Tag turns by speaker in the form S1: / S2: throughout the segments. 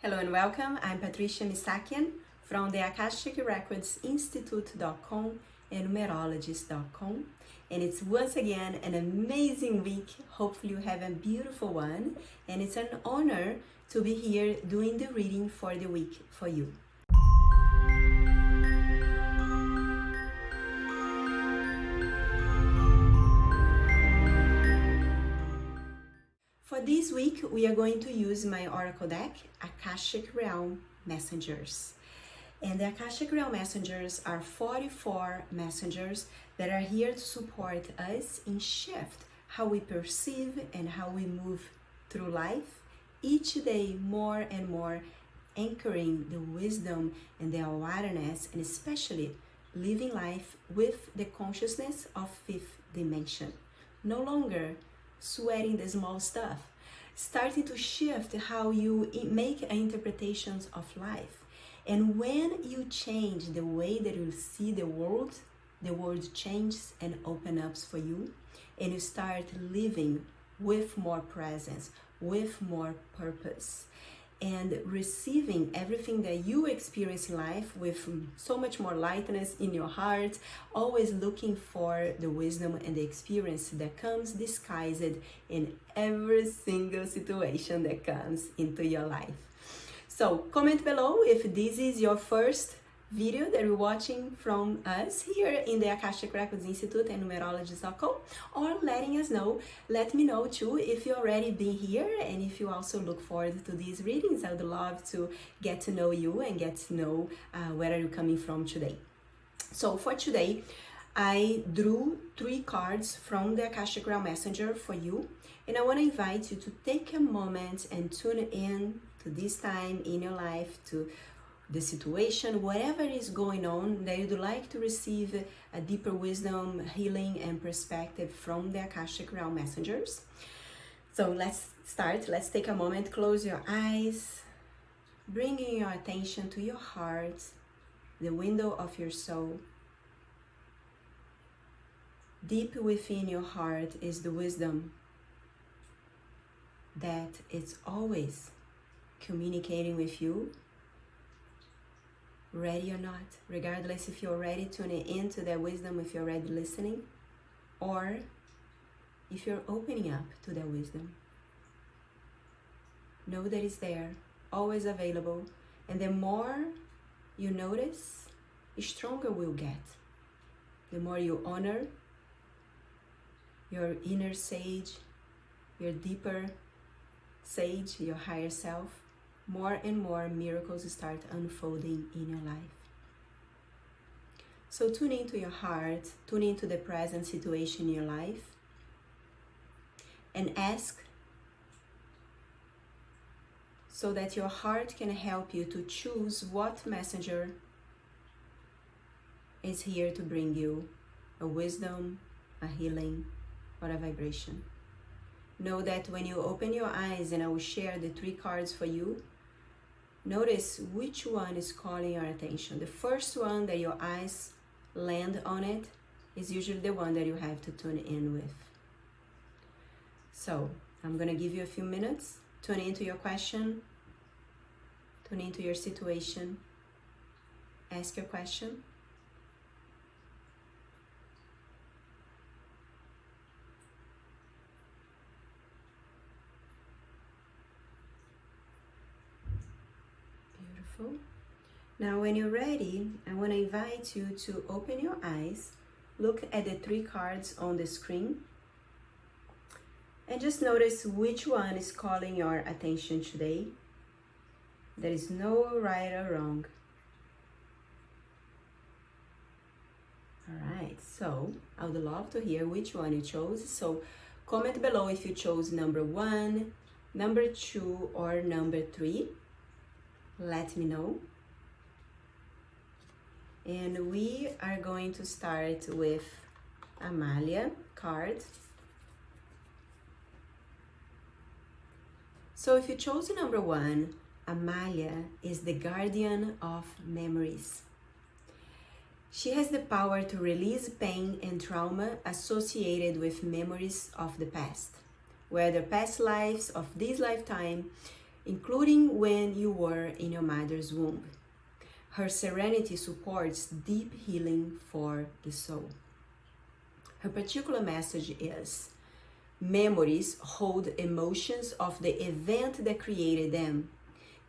S1: Hello and welcome. I'm Patricia Missakian from the Akashic Records Institute.com and numerologist.com. And it's once again an amazing week. Hopefully you have a beautiful one. And it's an honor to be here doing the reading for the week for you. For this week, we are going to use my oracle deck, Akashic Realm Messengers. And the Akashic Realm Messengers are 44 messengers that are here to support us in shift how we perceive and how we move through life, each day more and more anchoring the wisdom and the awareness, and especially living life with the consciousness of fifth dimension. No longer sweating the small stuff, starting to shift how you make interpretations of life. And when you change the way that you see the world changes and opens up for you, and you start living with more presence, with more purpose, and receiving everything that you experience in life with so much more lightness in your heart, always looking for the wisdom and the experience that comes disguised in every single situation that comes into your life. So comment below if this is your first video that you're watching from us here in the Akashic Records Institute and numerologist.com, or let me know too if you already been here and if you also look forward to these readings. I would love to get to know you and get to know where are you coming from today. So for today, I drew 3 cards from the Akashic Realm Messenger for you, and I want to invite you to take a moment and tune in to this time in your life, to the situation, whatever is going on, that you'd like to receive a deeper wisdom, healing, and perspective from the Akashic Realm Messengers. So let's start. Let's take a moment, close your eyes, bringing your attention to your heart, the window of your soul. Deep within your heart is the wisdom that it's always communicating with you, ready or not, regardless if you're already tuning into that wisdom, if you're already listening, or if you're opening up to that wisdom. Know that it's there, always available, and the more you notice, the stronger we'll get. The more you honor your inner sage, your deeper sage, your higher self, more and more miracles start unfolding in your life. So tune into your heart, tune into the present situation in your life, and ask so that your heart can help you to choose what messenger is here to bring you a wisdom, a healing, or a vibration. Know that when you open your eyes, and I will share the 3 cards for you, notice which one is calling your attention. The first one that your eyes land on it is usually the one that you have to tune in with. So I'm going to give you a few minutes. Tune into your question, tune into your situation, ask your question. Now when you're ready, I want to invite you to open your eyes, look at the 3 cards on the screen, and just notice which one is calling your attention today. There is no right or wrong. Alright, so I would love to hear which one you chose. So comment below if you chose number 1, number 2, or number 3. Let me know. And we are going to start with Amalia card. So if you chose number 1, Amalia is the guardian of memories. She has the power to release pain and trauma associated with memories of the past, whether past lives of this lifetime, including when you were in your mother's womb. Her serenity supports deep healing for the soul. Her particular message is: memories hold emotions of the event that created them.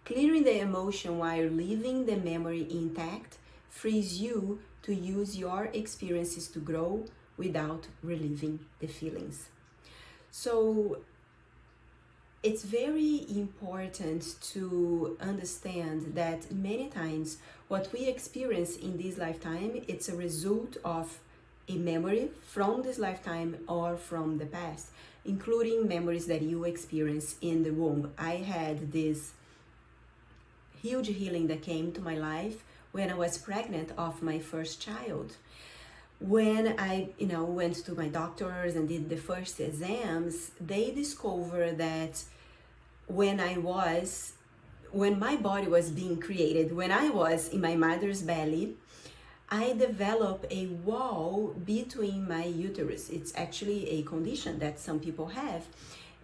S1: Clearing the emotion while leaving the memory intact frees you to use your experiences to grow without reliving the feelings. So it's very important to understand that many times what we experience in this lifetime, it's a result of a memory from this lifetime or from the past, including memories that you experienced in the womb. I had this huge healing that came to my life when I was pregnant of my first child. When I, went to my doctors and did the first exams, they discovered that when my body was being created, when I was in my mother's belly, I developed a wall between my uterus. It's actually a condition that some people have.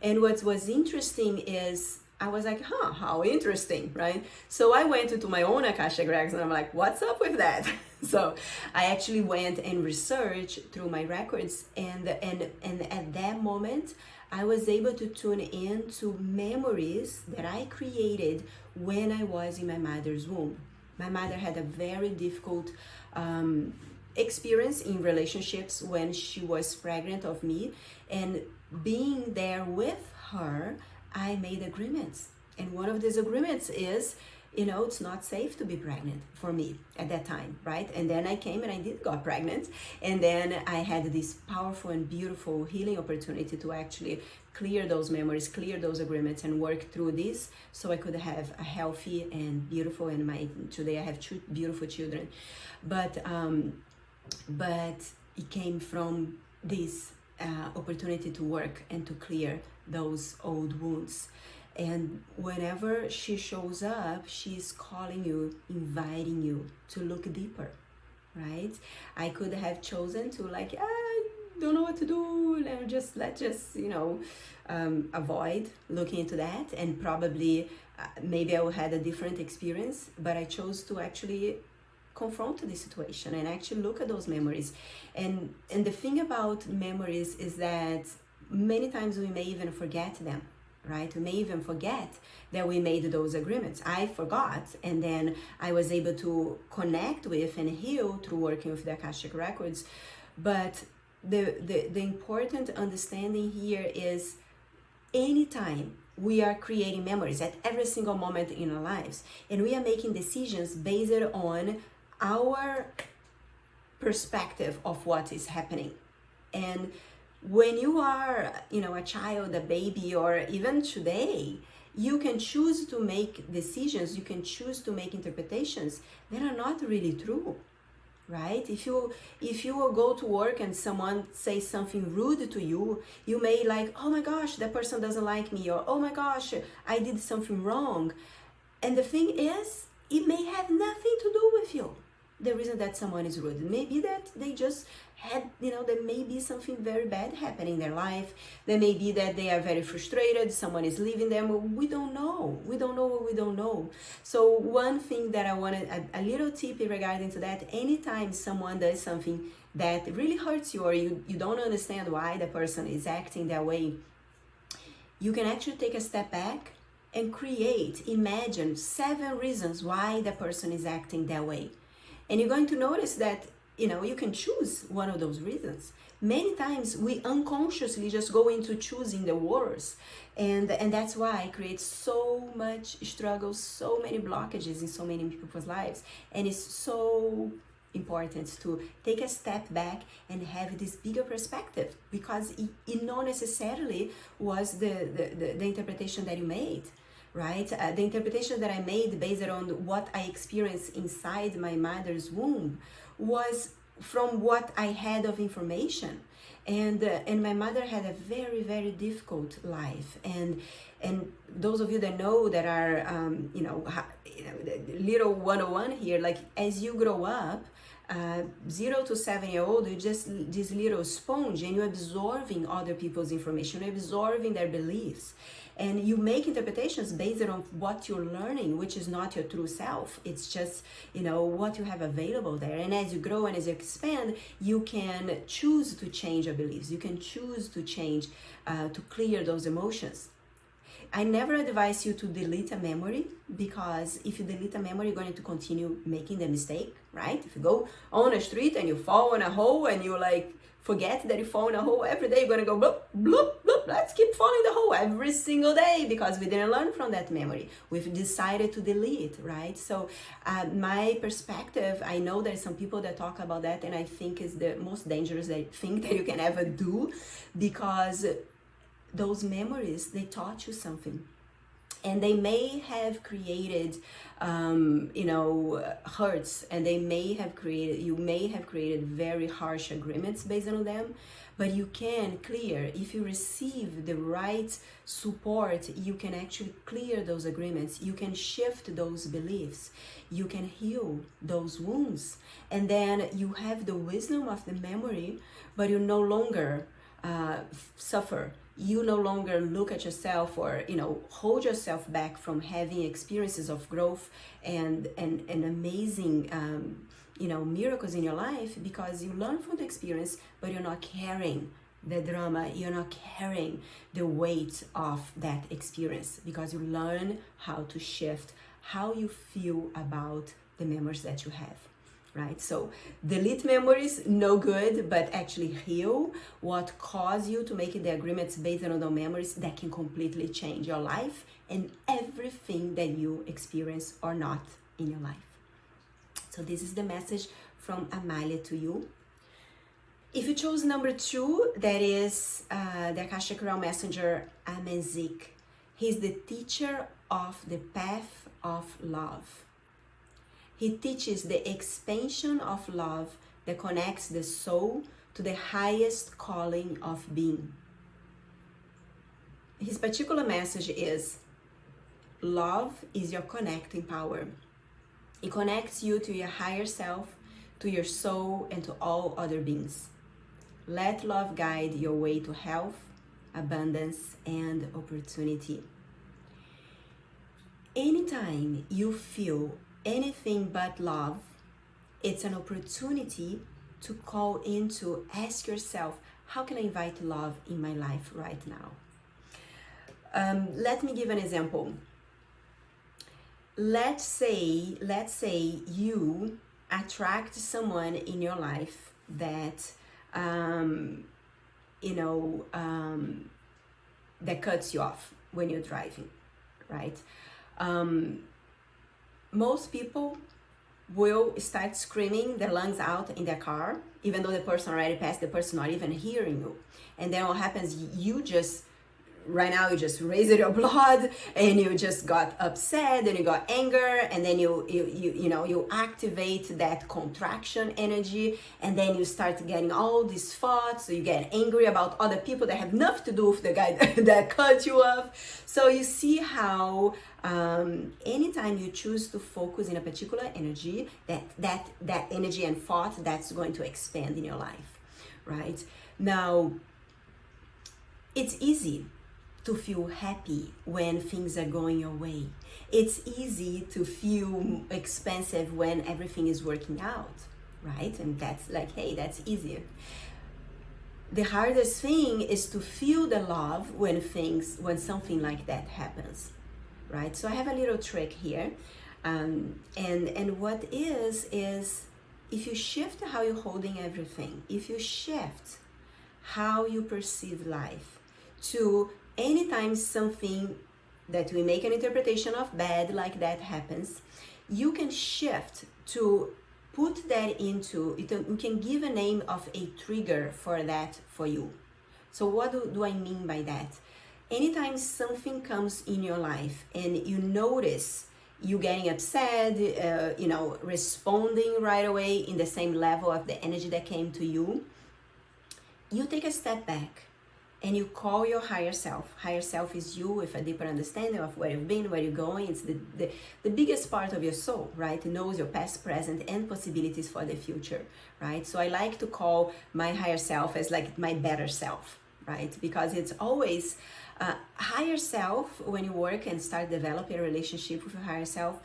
S1: And what was interesting is I was like, how interesting, right? So I went into my own Akashic Records and I'm like, what's up with that? So I actually went and researched through my records, and at that moment, I was able to tune in to memories that I created when I was in my mother's womb. My mother had a very difficult experience in relationships when she was pregnant of me, and being there with her, I made agreements. And one of these agreements is, it's not safe to be pregnant for me at that time, right? And then I came and I did got pregnant. And then I had this powerful and beautiful healing opportunity to actually clear those memories, clear those agreements, and work through this so I could have a healthy and beautiful, and today I have 2 beautiful children. But it came from this opportunity to work and to clear those old wounds. And whenever she shows up, she's calling you, inviting you to look deeper, right? I could have chosen to I don't know what to do, let's just avoid looking into that, and probably maybe I would have had a different experience, but I chose to actually confront the situation and actually look at those memories. And the thing about memories is that many times we may even forget them, right? We may even forget that we made those agreements. I forgot, and then I was able to connect with and heal through working with the Akashic Records. But the important understanding here is anytime we are creating memories at every single moment in our lives, and we are making decisions based on our perspective of what is happening. And when you are, a child, a baby, or even today, you can choose to make decisions, you can choose to make interpretations that are not really true, right? If you will go to work and someone says something rude to you, you may oh my gosh, that person doesn't like me, or oh my gosh, I did something wrong. And the thing is, it may have nothing to do with you. The reason that someone is rude, maybe that they just had, there may be something very bad happening in their life. There may be that they are very frustrated, someone is leaving them. We don't know. We don't know what we don't know. So one thing that I wanted, a little tip regarding to that, anytime someone does something that really hurts you, or you don't understand why the person is acting that way, you can actually take a step back and imagine 7 reasons why the person is acting that way. And you're going to notice that, you can choose one of those reasons. Many times we unconsciously just go into choosing the worst. And that's why it creates so much struggle, so many blockages in so many people's lives. And it's so important to take a step back and have this bigger perspective, because it not necessarily was the interpretation that you made. Right? The interpretation that I made based on what I experienced inside my mother's womb was from what I had of information. And my mother had a very, very difficult life. And those of you that know that are, little 101 here, as you grow up, 0 to 7-year-old, you're just this little sponge, and you're absorbing other people's information, you're absorbing their beliefs. And you make interpretations based on what you're learning, which is not your true self. It's just, you know, what you have available there. And as you grow and as you expand, you can choose to change your beliefs. You can choose to change, to clear those emotions. I never advise you to delete a memory, because if you delete a memory, you're going to continue making the mistake, right? If you go on a street and you fall in a hole and you like forget that you fall in a hole every day, you're going to go bloop, bloop, bloop. Let's keep falling the hole every single day because we didn't learn from that memory. We've decided to delete, right? So my perspective, I know there's some people that talk about that, and I think is the most dangerous thing that you can ever do, because those memories, they taught you something, and they may have created hurts, and you may have created very harsh agreements based on them. But you can clear, if you receive the right support, you can actually clear those agreements. You can shift those beliefs, you can heal those wounds, and then you have the wisdom of the memory, but you no longer suffer. You no longer look at yourself or, hold yourself back from having experiences of growth and amazing, miracles in your life, because you learn from the experience, but you're not carrying the drama. You're not carrying the weight of that experience, because you learn how to shift how you feel about the memories that you have. Right? So delete memories, no good, but actually heal what caused you to make the agreements based on the memories that can completely change your life and everything that you experience or not in your life. So this is the message from Amalia to you. If you chose number 2, that is the Akashic Realm Messenger Amen-Zik. He's the teacher of the path of love. He teaches the expansion of love that connects the soul to the highest calling of being. His particular message is, love is your connecting power. It connects you to your higher self, to your soul, and to all other beings. Let love guide your way to health, abundance, and opportunity. Anytime you feel anything but love, it's an opportunity to call in, to ask yourself, how can I invite love in my life right now? Let me give an example. Let's say you attract someone in your life that that cuts you off when you're driving, right? Most people will start screaming their lungs out in their car, even though the person already passed, the person not even hearing you. And then what happens, you just raised your blood, and you just got upset, and you got anger, and then you activate that contraction energy, and then you start getting all these thoughts. So you get angry about other people that have nothing to do with the guy that cut you off. So you see how anytime you choose to focus in a particular energy, that energy and thought, that's going to expand in your life, right? Now, it's easy to feel happy when things are going your way. It's easy to feel expansive when everything is working out, right? And that's like, hey, that's easier. The hardest thing is to feel the love when something like that happens, right? So I have a little trick here, and what is if you shift how you're holding everything, if you shift how you perceive life to anytime something that we make an interpretation of bad like that happens, you can shift to put that into, you can give a name of a trigger for that for you. So what do I mean by that? Anytime something comes in your life and you notice you getting upset, responding right away in the same level of the energy that came to you, you take a step back and you call your higher self. Higher self is you with a deeper understanding of where you've been, where you're going. It's the biggest part of your soul, right? It knows your past, present, and possibilities for the future, right? So I like to call my higher self as like my better self, right? Because it's always Higher self, when you work and start developing a relationship with your higher self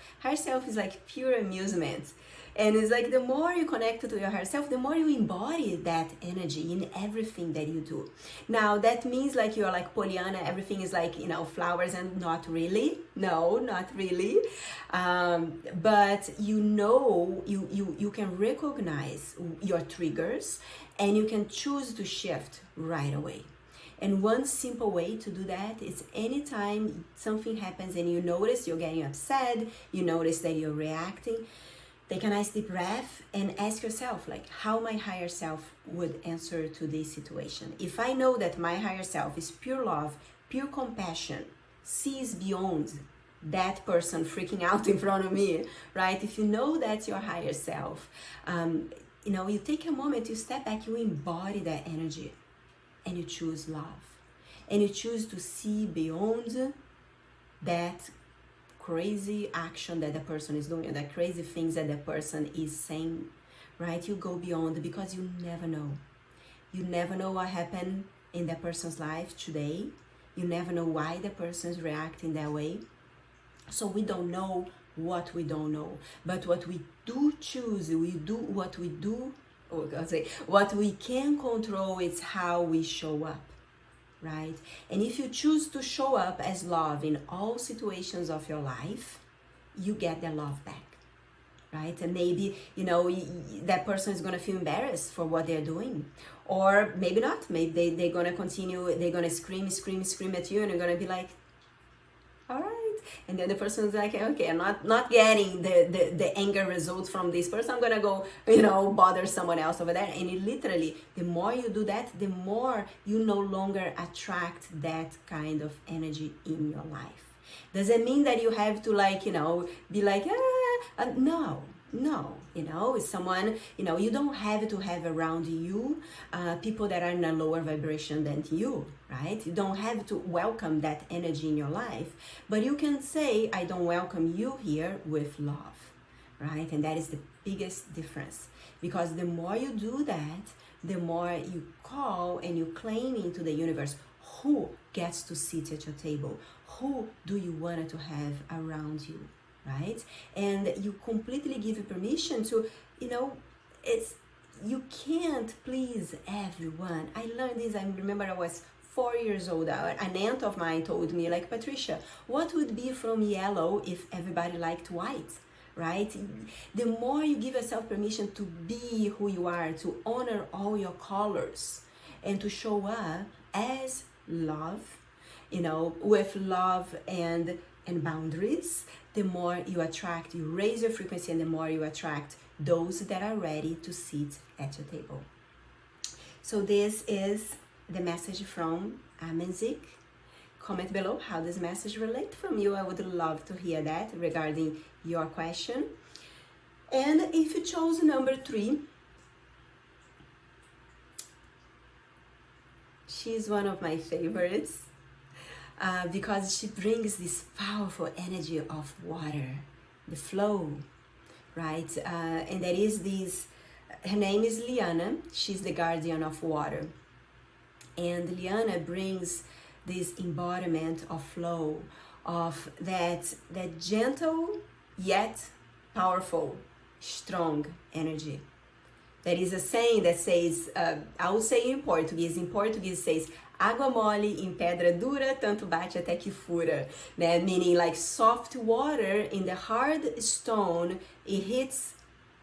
S1: is like pure amusement. And it's like the more you connect to your higher self, the more you embody that energy in everything that you do. Now, that means like you're like Pollyanna, everything is like, flowers, and not really. No, not really. But you can recognize your triggers and you can choose to shift right away. And one simple way to do that is anytime something happens and you notice you're getting upset, you notice that you're reacting, take a nice deep breath and ask yourself, like, how my higher self would answer to this situation. If I know that my higher self is pure love, pure compassion, sees beyond that person freaking out in front of me, right? If you know that's your higher self, you take a moment, you step back, you embody that energy, and you choose love. And you choose to see beyond that crazy action that the person is doing, the crazy things that the person is saying, right? You go beyond, because you never know. You never know what happened in that person's life today. You never know why the person is reacting that way. So we don't know what we don't know. But what we do choose, what we can control is how we show up. Right? And if you choose to show up as love in all situations of your life, you get that love back, right? And maybe, that person is going to feel embarrassed for what they're doing. Or maybe not. Maybe they're going to continue, they're going to scream at you, and you're going to be like, all right. And then the person is like, okay, I'm not getting the anger results from this person. I'm gonna go, bother someone else over there. And it literally, the more you do that, the more you no longer attract that kind of energy in your life. Does it mean that you have to be like, no. It's someone, you don't have to have around you people that are in a lower vibration than you, right? You don't have to welcome that energy in your life, but you can say, I don't welcome you here with love, right? And that is the biggest difference, because the more you do that, the more you call and you claim into the universe who gets to sit at your table, who do you want to have around you, right? And you completely give you permission to, you can't please everyone. I learned this, I remember I was 4 years old, an aunt of mine told me, like, Patricia, what would be from yellow if everybody liked white, right? The more you give yourself permission to be who you are, to honor all your colors, and to show up as love, with love and boundaries, the more you raise your frequency, and the more you attract those that are ready to sit at your table. So this is the message from Amenzik. Comment below how this message relates from you. I would love to hear that regarding your question. And if you chose number 3, she's one of my favorites. Because she brings this powerful energy of water, the flow, right? And there is this, her name is Liana, she's the guardian of water. And Liana brings this embodiment of flow, of that gentle yet powerful, strong energy. There is a saying that says, I will say in Portuguese it says, água mole em pedra dura, tanto bate até que fura, né? Meaning like soft water in the hard stone, it hits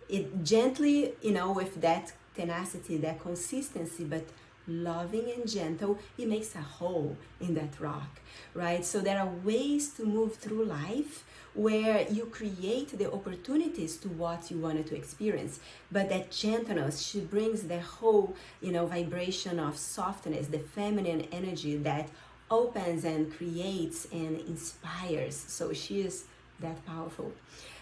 S1: it gently, with that tenacity, that consistency, but loving and gentle, it makes a hole in that rock, right? So there are ways to move through life where you create the opportunities to what you wanted to experience, but that gentleness, she brings the whole, vibration of softness, the feminine energy that opens and creates and inspires. So she is that powerful.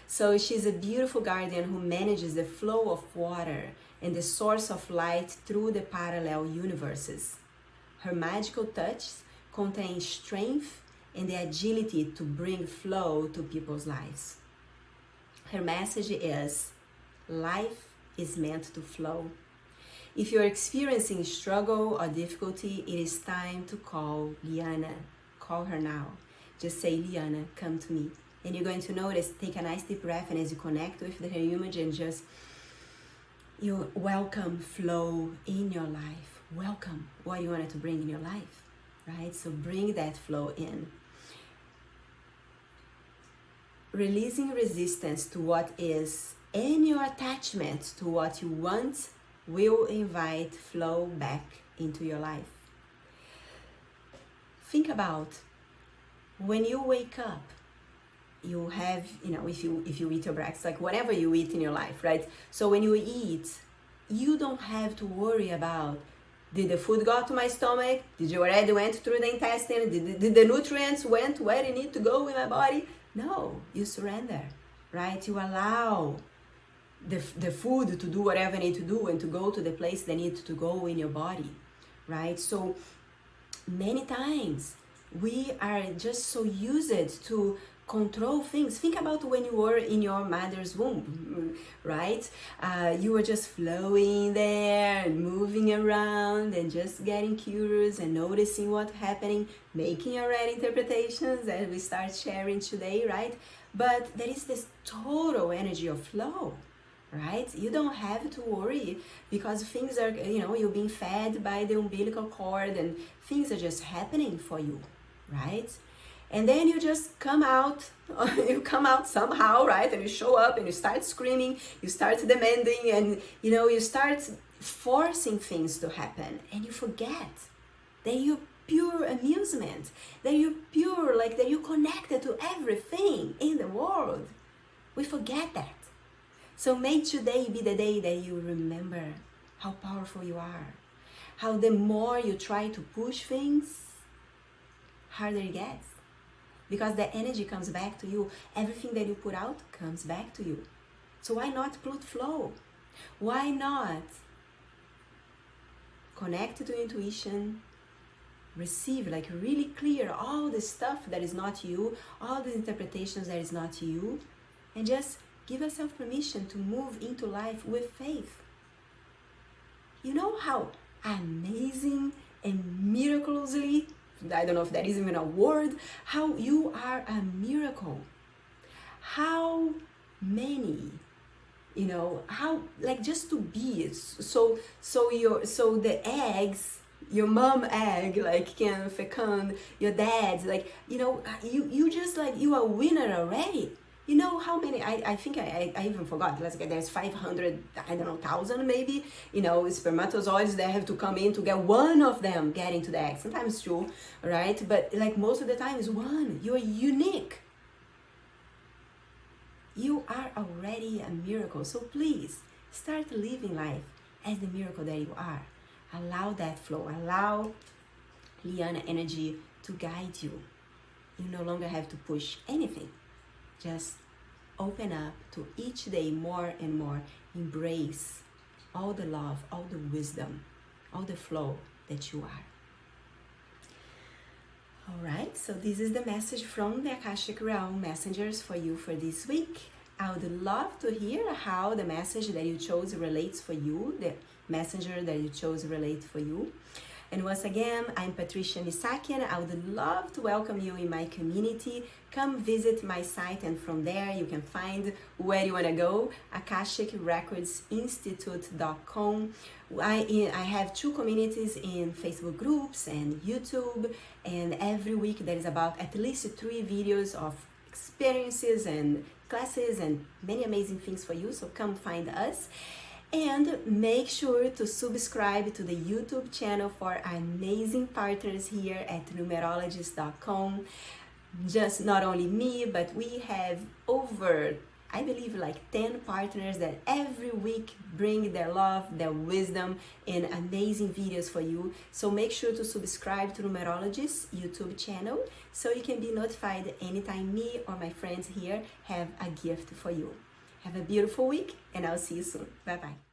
S1: So she's a beautiful guardian who manages the flow of water and the source of light through the parallel universes. Her magical touch contains strength and the agility to bring flow to people's lives. Her message is, life is meant to flow. If you're experiencing struggle or difficulty, it is time to call Liana. call her now. Just say, Liana, come to me. And you're going to notice, take a nice deep breath, and as you connect with her image and just, you welcome flow in your life. Welcome what you wanted to bring in your life, right? So bring that flow in. Releasing resistance to what is and your attachment to what you want will invite flow back into your life. Think about when you wake up, you have, if you eat your breakfast, like whatever you eat in your life, right? So when you eat, you don't have to worry about, did the food go to my stomach? Did you already went through the intestine? Did the nutrients went where they need to go in my body? No, you surrender, right? You allow the food to do whatever they need to do and to go to the place they need to go in your body, right? So many times we are just so used to control things. Think about when you were in your mother's womb, right? You were just flowing there and moving around and just getting curious and noticing what's happening, making your right interpretations that we start sharing today, right? But there is this total energy of flow, right? You don't have to worry because things are, you're being fed by the umbilical cord and things are just happening for you, right? And then you just come out, somehow, right? And you show up and you start screaming, you start demanding, and you start forcing things to happen, and you forget that you're pure amusement, that you're pure, like that you're connected to everything in the world. We forget that. So may today be the day that you remember how powerful you are, how the more you try to push things, harder it gets. Because the energy comes back to you. Everything that you put out comes back to you. So why not put flow? Why not connect to intuition, receive, like really clear all the stuff that is not you, all the interpretations that is not you, and just give yourself permission to move into life with faith. You know how amazing and miraculously, I don't know if that is even a word, how you are a miracle. How many, how, like, just to be, so the eggs, your mom egg, like can fecund your dad's, like, you just, like, you are a winner already. You know how many, I think I even forgot, there's 500, I don't know, 1,000 maybe, spermatozoids that have to come in to get one of them getting to the egg. Sometimes two, right? But like most of the time is one. You are unique. You are already a miracle. So please start living life as the miracle that you are. Allow that flow. Allow Liana energy to guide you. You no longer have to push anything. Just open up to each day more and more. Embrace all the love, all the wisdom, all the flow that you are. All right, so this is the message from the Akashic Realm Messengers for you for this week. I would love to hear how the message that you chose relates for you, the messenger that you chose relates for you. And once again, I'm Patricia Missakian. I would love to welcome you in my community. Come visit my site, and from there you can find where you want to go, Akashic Records Institute.com. I have 2 communities in Facebook groups and YouTube, and every week there is about at least 3 videos of experiences and classes and many amazing things for you. So come find us. And make sure to subscribe to the YouTube channel for amazing partners here at numerologist.com. Just not only me, but we have over, I believe, like 10 partners that every week bring their love, their wisdom, and amazing videos for you. So make sure to subscribe to Numerologist YouTube channel so you can be notified anytime me or my friends here have a gift for you. Have a beautiful week, and I'll see you soon. Bye-bye.